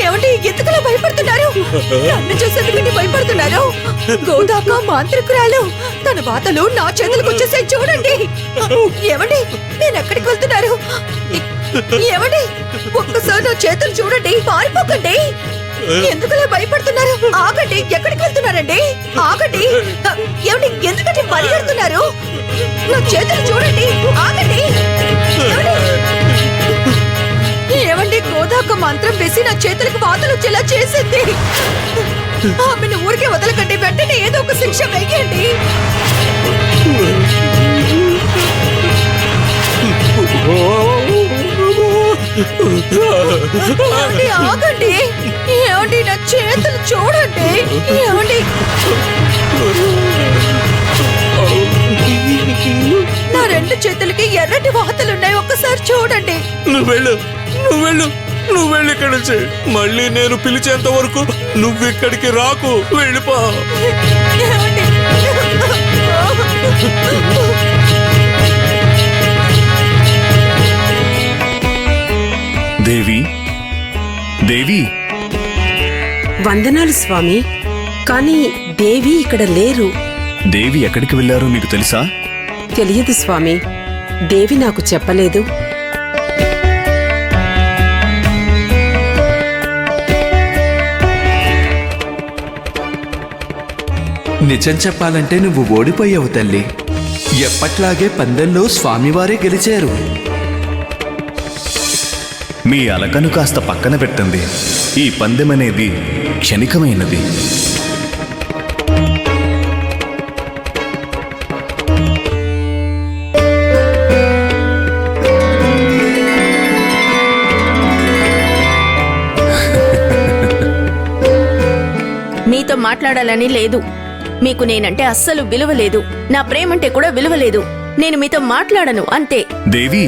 ఏమండి ఎందుకలా భయపడుతున్నారు? నన్ను చూసేందుకంటే భయపడుతున్నారు? గోదాక మాంత్రికురాలు తన వాతలు నా చేతులకు వచ్చేసాయి చూడండి. ఏమండి నేను ఎక్కడికి వెళ్తున్నారు? ఏమండి ఒక్కసారి నా చేతులు చూడండి, పారిపోకండి. ఎందుకలా భయపడుతున్నారు? ఆగండి, ఎక్కడికి వెళ్తున్నారండి? ఆగండి. ఏమండి ఎందుకంటే పరిగెడుతున్నారు? నా చేతులు చూడండి, ఆగండి. ఏమండి గోదాక మంత్రం వేసి నా చేతులకు వాతలు వచ్చేలా చేసింది. ఆమెను ఊరికే వదలకండి, వెంటనే ఏదో ఒక శిక్ష వేయండి. ఏమండి ఆగండి. ఏమండి నా చేతులు చూడండి. ఏమండి నా రెండు చేతులకి ఎర్రటి వాతలున్నాయి, ఒక్కసారి చూడండి. నువ్వు వెళ్ళు, నువ్వు వెళ్ళు, నువ్వు వెళ్ళి ఇక్కడ నుంచి. మళ్ళీ నేను పిలిచేంత వరకు నువ్వు ఇక్కడికి రాకు, వెళ్ళిపో. ఏమండి? దేవి, దేవి. వందనాలు స్వామి, కానీ దేవి ఇక్కడ లేరు. దేవి ఎక్కడికి వెళ్ళారో మీకు తెలుసా? తెలియదు స్వామి, దేవి నాకు చెప్పలేదు. నిజం చెప్పాలంటే నువ్వు ఓడిపోయావు తల్లి. ఎప్పట్లాగే పందెంలో స్వామివారే గెలిచారు. మీ అలకను కాస్త పక్కన పెట్టండి. ఈ పందెమనేది క్షణికమైనది. మీతో మాట్లాడాలని లేదు. మీకు నేనంటే అస్సలు విలువ లేదు. నా ప్రేమంటే కూడా విలువ లేదు. నేను మీతో మాట్లాడను, అంతే. దేవి,